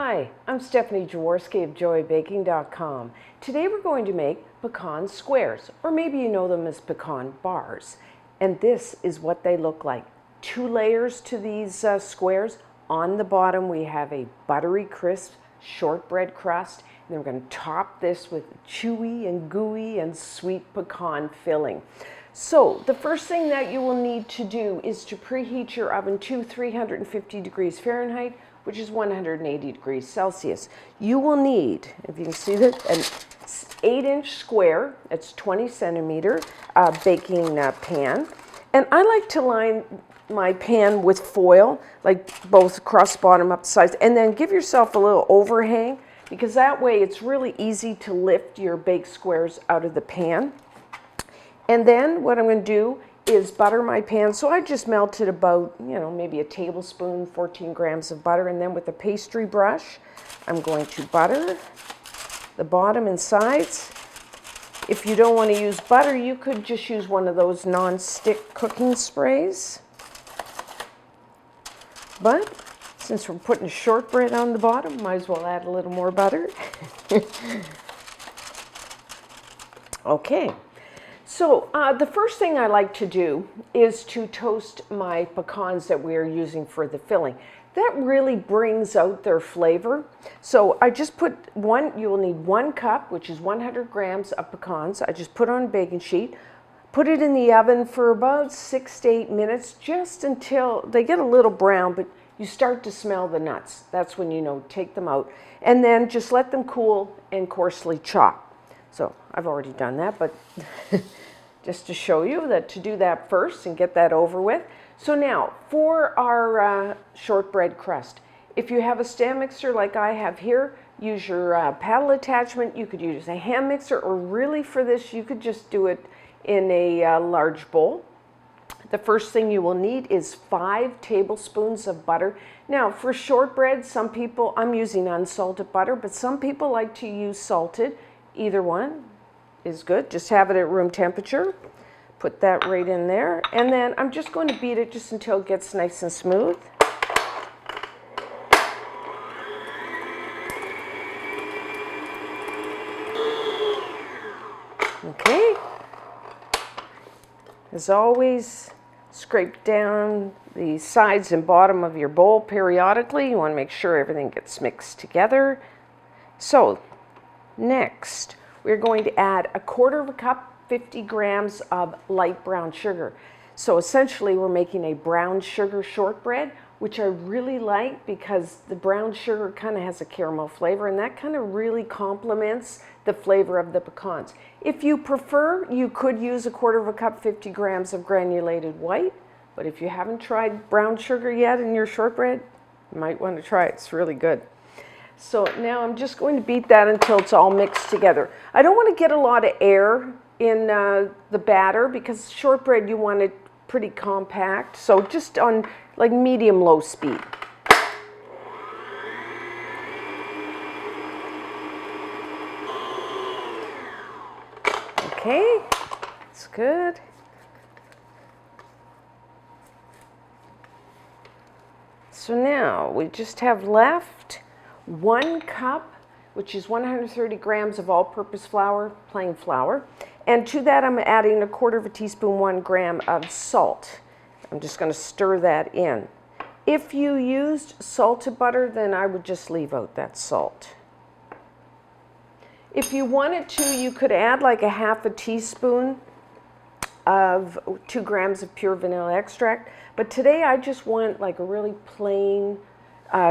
Hi, I'm Stephanie Jaworski of joybaking.com. Today we're going to make pecan squares, or maybe you know them as pecan bars. And this is what they look like. 2 layers to these squares. On the bottom we have a buttery crisp shortbread crust, and then we're going to top this with chewy and gooey and sweet pecan filling. So the first thing that you will need to do is to preheat your oven to 350 degrees Fahrenheit, which is 180 degrees Celsius. You will need, if you can see that, an 8-inch square, it's 20 centimeter baking pan. And I like to line my pan with foil, like both across, bottom, up the sides, and then give yourself a little overhang, because that way it's really easy to lift your baked squares out of the pan. And then what I'm going to do is butter my pan. So I just melted about, maybe a tablespoon, 14 grams of butter, and then with a pastry brush, I'm going to butter the bottom and sides. If you don't want to use butter, you could just use one of those non-stick cooking sprays. But since we're putting shortbread on the bottom, might as well add a little more butter. Okay. So the first thing I like to do is to toast my pecans that we are using for the filling. That really brings out their flavor. So I just put you will need 1 cup, which is 100 grams of pecans. I just put on a baking sheet, put it in the oven for about 6 to 8 minutes, just until they get a little brown, but you start to smell the nuts. That's when take them out. And then just let them cool and coarsely chop. So I've already done that, but just to show you that to do that first and get that over with. So now for our shortbread crust, if you have a stand mixer like I have here, use your paddle attachment. You could use a hand mixer, or really for this you could just do it in a large bowl. The first thing you will need is 5 tablespoons of butter. Now for shortbread, some people, I'm using unsalted butter, but some people like to use salted. Either one is good. Just have it at room temperature. Put that right in there. And then I'm just going to beat it just until it gets nice and smooth. Okay. As always, scrape down the sides and bottom of your bowl periodically. You want to make sure everything gets mixed together. So next, we're going to add 1/4 cup, 50 grams of light brown sugar. So essentially we're making a brown sugar shortbread, which I really like because the brown sugar kind of has a caramel flavor, and that kind of really complements the flavor of the pecans. If you prefer, you could use 1/4 cup, 50 grams of granulated white, but if you haven't tried brown sugar yet in your shortbread, you might want to try it. It's really good. So now I'm just going to beat that until it's all mixed together. I don't want to get a lot of air in the batter, because shortbread you want it pretty compact. So just on like medium-low speed. Okay, that's good. So now we just have left 1 cup, which is 130 grams of all-purpose flour, plain flour. And to that I'm adding 1/4 teaspoon, 1 gram of salt. I'm just going to stir that in. If you used salted butter, then I would just leave out that salt. If you wanted to, you could add like 1/2 teaspoon of 2 grams of pure vanilla extract. But today I just want like a really plain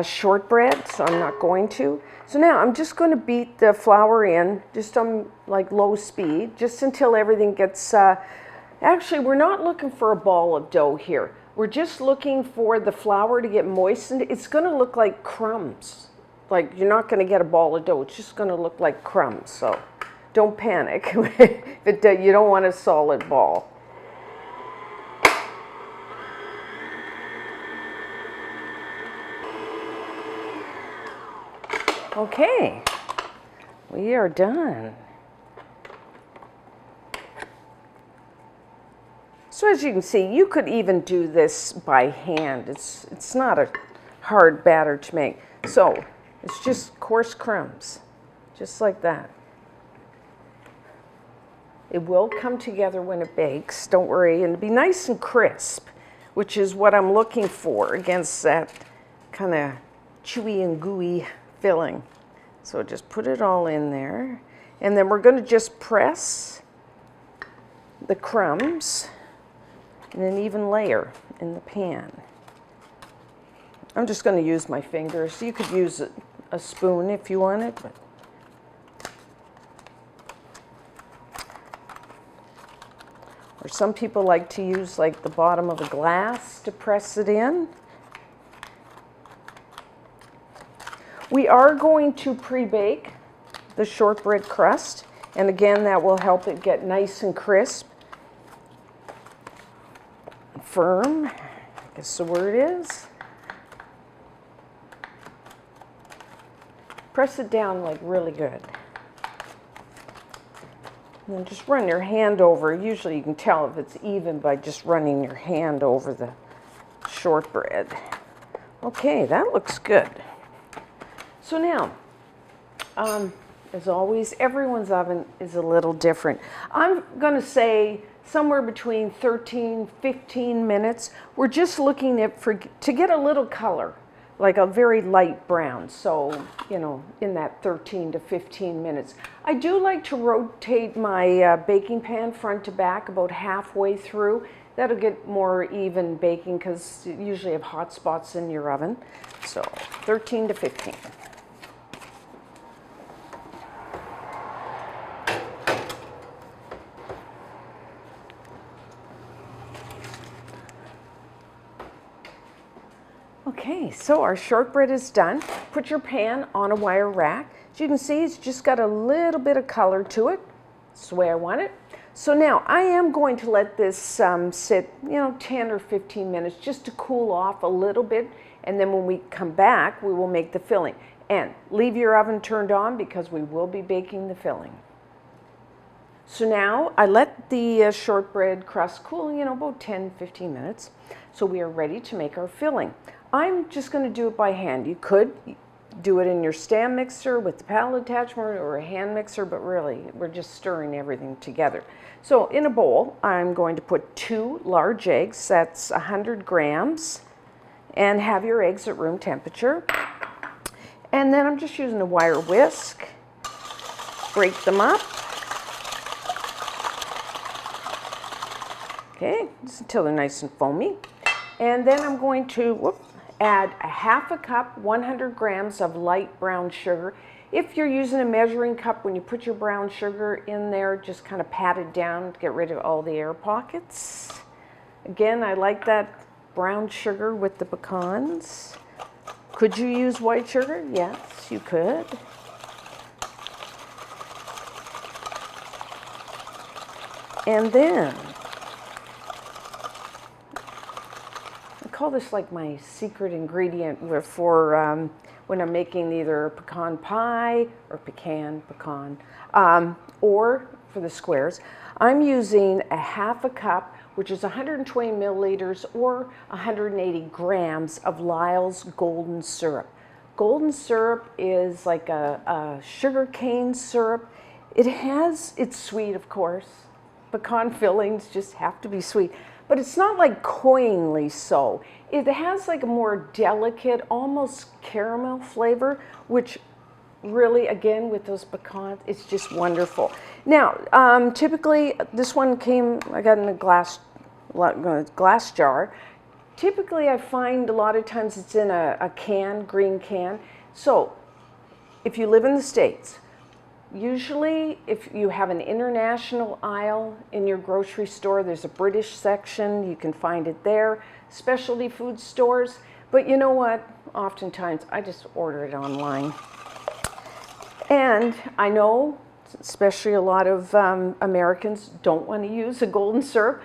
shortbread, so I'm not going to. So now I'm just going to beat the flour in just on like low speed, just until everything gets, actually we're not looking for a ball of dough here. We're just looking for the flour to get moistened. It's going to look like crumbs. Like you're not going to get a ball of dough. It's just going to look like crumbs. So don't panic. You don't want a solid ball. Okay, we are done. So as you can see, you could even do this by hand. It's not a hard batter to make. So It's just coarse crumbs, just like that. It will come together when it bakes, don't worry, and be nice and crisp, which is what I'm looking for against that kind of chewy and gooey filling. So just put it all in there, and then we're going to just press the crumbs in an even layer in the pan. I'm just going to use my fingers. You could use a spoon if you wanted, but or some people like to use like the bottom of a glass to press it in. We are going to pre-bake the shortbread crust, and again, that will help it get nice and crisp, firm, I guess the word is. Press it down like really good. And then just run your hand over. Usually you can tell if it's even by just running your hand over the shortbread. Okay, that looks good. So now, as always, everyone's oven is a little different. I'm going to say somewhere between 13, 15 minutes. We're just looking at to get a little color, like a very light brown. So, you know, in that 13 to 15 minutes. I do like to rotate my baking pan front to back about halfway through. That'll get more even baking because you usually have hot spots in your oven. So 13 to 15. Okay, so our shortbread is done. Put your pan on a wire rack. As you can see, it's just got a little bit of color to it. That's the way I want it. So now I am going to let this sit, 10 or 15 minutes just to cool off a little bit. And then when we come back, we will make the filling. And leave your oven turned on because we will be baking the filling. So now I let the shortbread crust cool, about 10, 15 minutes. So we are ready to make our filling. I'm just going to do it by hand. You could do it in your stand mixer with the paddle attachment or a hand mixer, but really we're just stirring everything together. So in a bowl, I'm going to put 2 large eggs, that's 100 grams, and have your eggs at room temperature. And then I'm just using a wire whisk, break them up. Okay, just until they're nice and foamy. And then I'm going to add a half a cup, 100 grams of light brown sugar. If you're using a measuring cup, when you put your brown sugar in there, just kind of pat it down to get rid of all the air pockets. Again, I like that brown sugar with the pecans. Could you use white sugar? Yes, you could. And then I call this like my secret ingredient for when I'm making either pecan pie or pecan, or for the squares. I'm using a half a cup, which is 120 milliliters or 180 grams of Lyle's golden syrup. Golden syrup is like a sugar cane syrup. It's sweet, of course. Pecan fillings just have to be sweet. But it's not like cloyingly so. It has like a more delicate, almost caramel flavor, which really, again, with those pecans, it's just wonderful. Now, typically, this one I got in a glass jar. Typically, I find a lot of times it's in a green can. So, if you live in the States, usually, if you have an international aisle in your grocery store, there's a British section, you can find it there, specialty food stores. But you know what? Oftentimes, I just order it online. And I know, especially a lot of Americans don't want to use a golden syrup,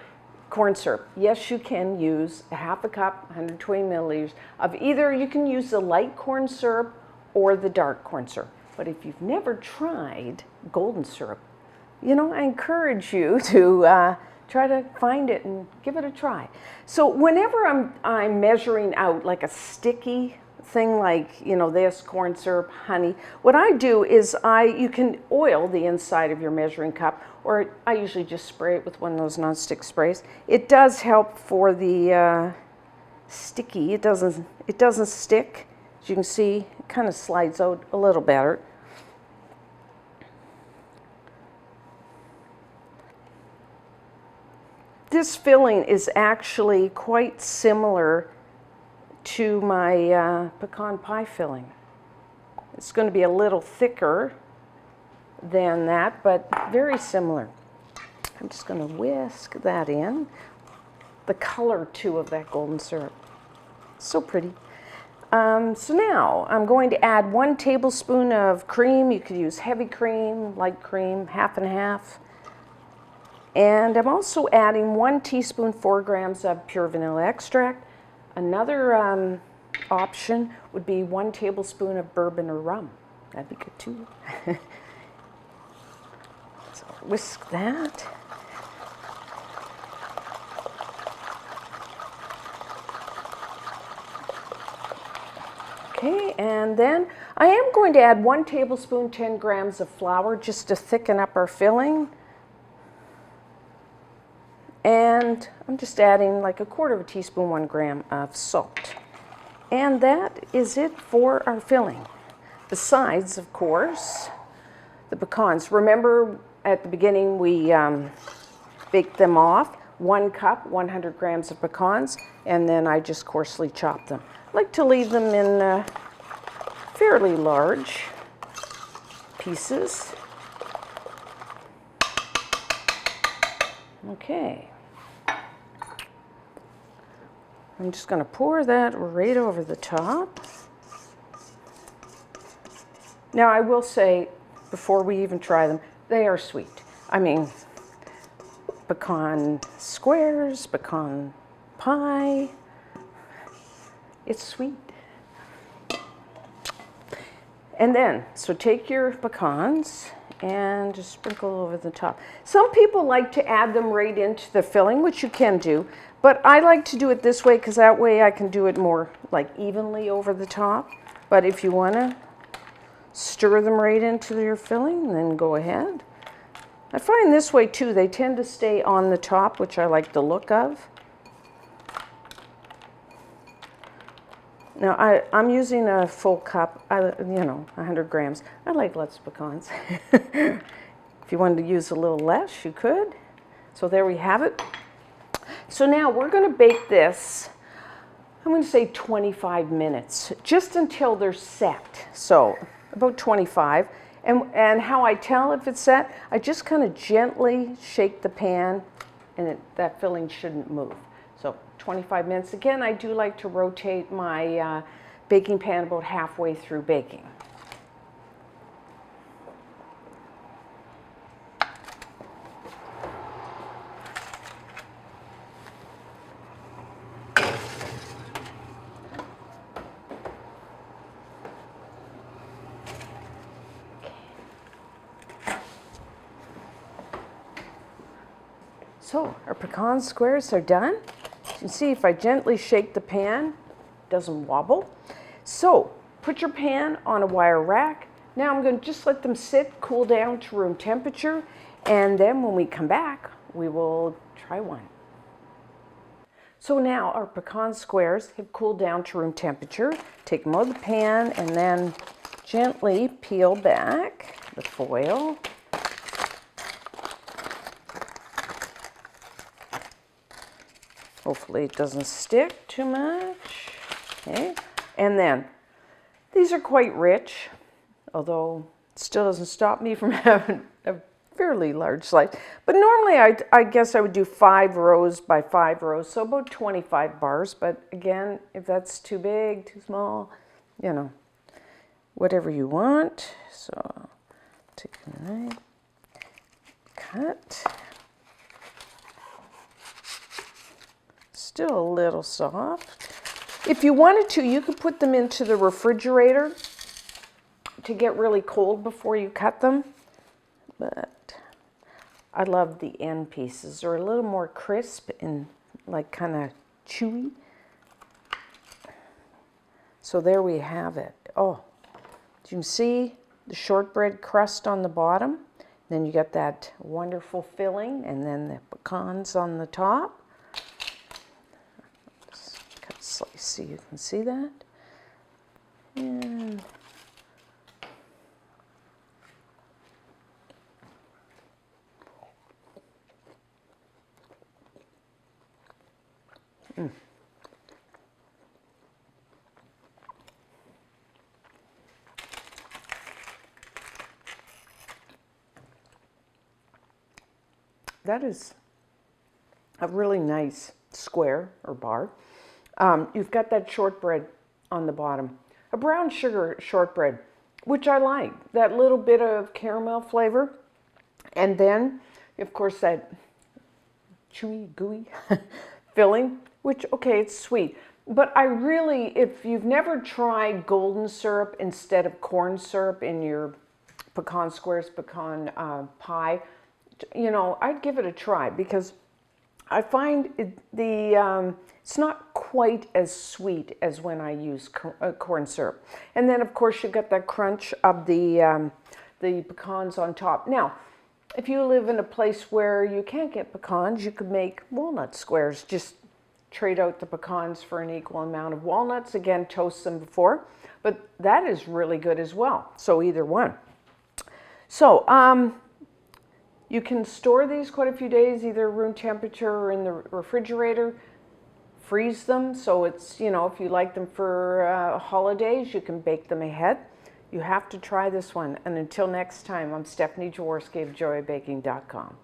corn syrup. Yes, you can use a half a cup, 120 milliliters of either. You can use the light corn syrup or the dark corn syrup. But if you've never tried golden syrup, I encourage you to try to find it and give it a try. So whenever I'm measuring out like a sticky thing like, you know, this, corn syrup, honey. What I do is you can oil the inside of your measuring cup, or I usually just spray it with one of those nonstick sprays. It does help for the sticky. It doesn't stick. As you can see, it kind of slides out a little better. This filling is actually quite similar to my pecan pie filling. It's going to be a little thicker than that, but very similar. I'm just going to whisk that in. The color, too, of that golden syrup. So pretty. So now I'm going to add 1 tablespoon of cream. You could use heavy cream, light cream, half and half. And I'm also adding 1 teaspoon, 4 grams of pure vanilla extract. Another option would be 1 tablespoon of bourbon or rum. That'd be good too. So whisk that. Okay, and then I am going to add 1 tablespoon, 10 grams of flour just to thicken up our filling. And I'm just adding like 1/4 teaspoon, 1 gram of salt. And that is it for our filling. Besides, of course, the pecans. Remember at the beginning we baked them off. 1 cup, 100 grams of pecans, and then I just coarsely chopped them. I like to leave them in fairly large pieces. Okay. I'm just going to pour that right over the top. Now I will say, before we even try them, they are sweet. I mean, pecan squares, pecan pie, it's sweet. And then, so take your pecans and just sprinkle over the top. Some people like to add them right into the filling, which you can do, but I like to do it this way because that way I can do it more like evenly over the top. But if you want to stir them right into your filling, then go ahead. I find this way too, they tend to stay on the top, which I like the look of. Now I'm using a full cup, 100 grams. I like lots of pecans. If you wanted to use a little less, you could. So there we have it. So now we're going to bake this, I'm going to say 25 minutes, just until they're set. So about 25. And how I tell if it's set, I just kind of gently shake the pan, and that filling shouldn't move. So 25 minutes. Again, I do like to rotate my baking pan about halfway through baking. So our pecan squares are done. You can see if I gently shake the pan, it doesn't wobble. So put your pan on a wire rack. Now I'm going to just let them sit, cool down to room temperature, and then when we come back, we will try one. So now our pecan squares have cooled down to room temperature. Take them out of the pan and then gently peel back the foil. Hopefully it doesn't stick too much. Okay, and then these are quite rich, although it still doesn't stop me from having a fairly large slice. But normally I guess I would do 5 rows by 5 rows, so about 25 bars. But again, if that's too big, too small, you know, whatever you want. So take a knife, cut. Still a little soft. If you wanted to, you could put them into the refrigerator to get really cold before you cut them. But I love the end pieces. They're a little more crisp and like kind of chewy. So there we have it. Oh, you can see the shortbread crust on the bottom. Then you got that wonderful filling, and then the pecans on the top. Just cut a slice so you can see that. And that is a really nice square or bar. You've got that shortbread on the bottom, a brown sugar shortbread, which I like, that little bit of caramel flavor. And then, of course, that chewy, gooey filling, which, okay, it's sweet. But I really, if you've never tried golden syrup instead of corn syrup in your pecan squares, pecan pie, you know, I'd give it a try, because I find it's not quite as sweet as when I use corn syrup. And then, of course, you got that crunch of the pecans on top. Now, if you live in a place where you can't get pecans, you could make walnut squares. Just trade out the pecans for an equal amount of walnuts. Again, toast them before, but that is really good as well. So either one. So you can store these quite a few days, either room temperature or in the refrigerator. Freeze them, so it's, you know, if you like them for holidays, you can bake them ahead. You have to try this one. And until next time, I'm Stephanie Jaworski of joyofbaking.com.